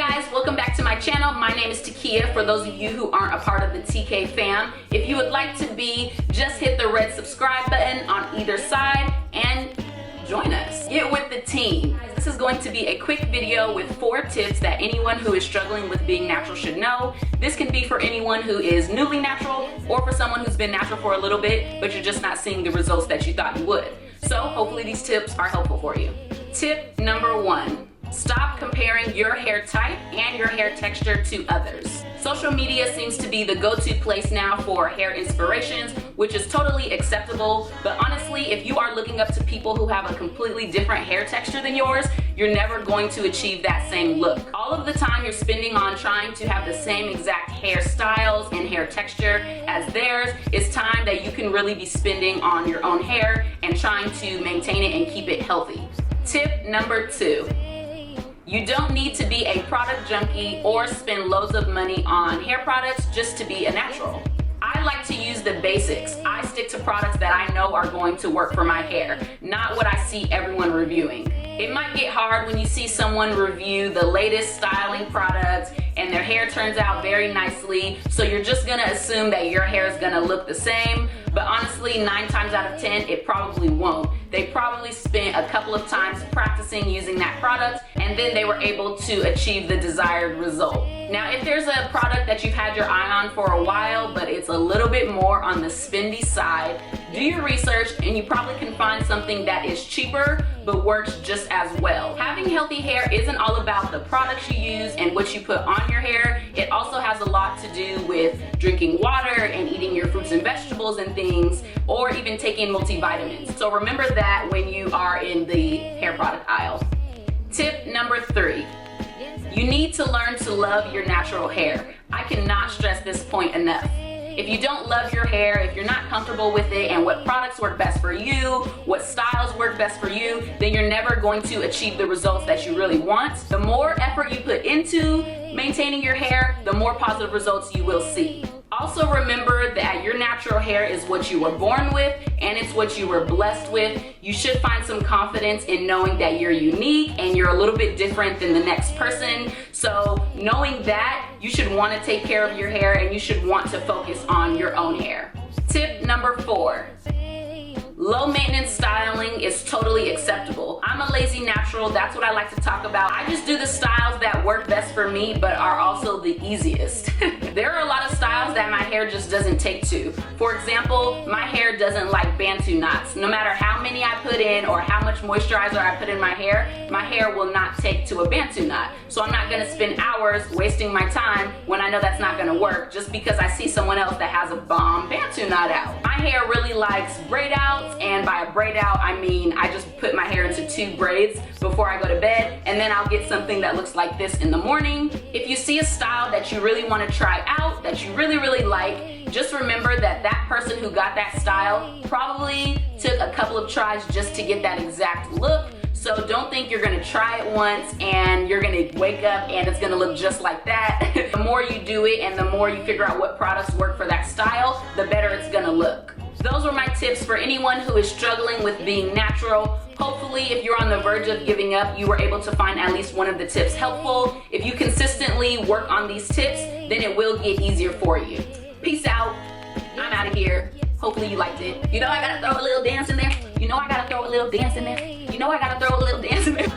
guys, welcome back to my channel. My name is Takeyah. For those of you who aren't a part of the TK fam, if you would like to be, just hit the red subscribe button on either side and join us. Get with the team. This is going to be a quick video with 4 tips that anyone who is struggling with being natural should know. This can be for anyone who is newly natural or for someone who's been natural for a little bit, but you're just not seeing the results that you thought you would. So hopefully these tips are helpful for you. Tip number 1. Stop comparing your hair type and your hair texture to others. Social media seems to be the go-to place now for hair inspirations, which is totally acceptable, but honestly, if you are looking up to people who have a completely different hair texture than yours, you're never going to achieve that same look. All of the time you're spending on trying to have the same exact hairstyles and hair texture as theirs, it's time that you can really be spending on your own hair and trying to maintain it and keep it healthy. Tip number 2. You don't need to be a product junkie or spend loads of money on hair products just to be a natural. I like to use the basics. I stick to products that I know are going to work for my hair, not what I see everyone reviewing. It might get hard when you see someone review the latest styling products and their hair turns out very nicely, so you're just gonna assume that your hair is gonna look the same, but honestly 9 times out of 10 it probably won't. They probably spent a couple of times practicing using that product and then they were able to achieve the desired result. Now if there's a product that you've had your eye on for a while but it's a little bit more on the spendy side, do your research and you probably can find something that is cheaper but works just as well. Having healthy hair isn't all about the products you use and what you put on your hair. It also has a lot to do with drinking water and eating your fruits and vegetables and things, or even taking multivitamins. So remember that when you are in the hair product aisle. Tip number 3. You need to learn to love your natural hair. I cannot stress this point enough. If you don't love your hair, if you're not comfortable with it and what products work best for you, what styles work best for you, then you're never going to achieve the results that you really want. The more effort you put into maintaining your hair, the more positive results you will see. Also remember that your natural hair is what you were born with and it's what you were blessed with. You should find some confidence in knowing that you're unique and you're a little bit different than the next person. So knowing that, you should want to take care of your hair and you should want to focus on your own hair. Tip number 4. Low maintenance styling is totally acceptable. I'm a lazy natural, that's what I like to talk about. I just do the styles that work best for me but are also the easiest. There are a lot of styles that my hair just doesn't take to. For example, my hair doesn't like Bantu knots. No matter how many I put in or how much moisturizer I put in my hair will not take to a Bantu knot. So I'm not gonna spend hours wasting my time when I know that's not gonna work just because I see someone else that has a bomb Bantu knot out. My hair really likes braid outs, and by a braid out I mean I just put my hair into 2 braids before I go to bed, and then I'll get something that looks like this in the morning. If you see a style that you really want to try out, that you really like, just remember that that person who got that style probably took a couple of tries just to get that exact look. So don't think you're gonna try it once and you're gonna wake up and it's gonna look just like that. The more you do it and the more you figure out what products work for that style, the better it's gonna look. Those were my tips for anyone who is struggling with being natural. Hopefully, if you're on the verge of giving up, you were able to find at least one of the tips helpful. If you consistently work on these tips, then it will get easier for you. Peace out. I'm out of here. Hopefully you liked it. You know I gotta throw a little dance in there. You know I gotta throw a little dance in there. You know I gotta throw a little dance in there.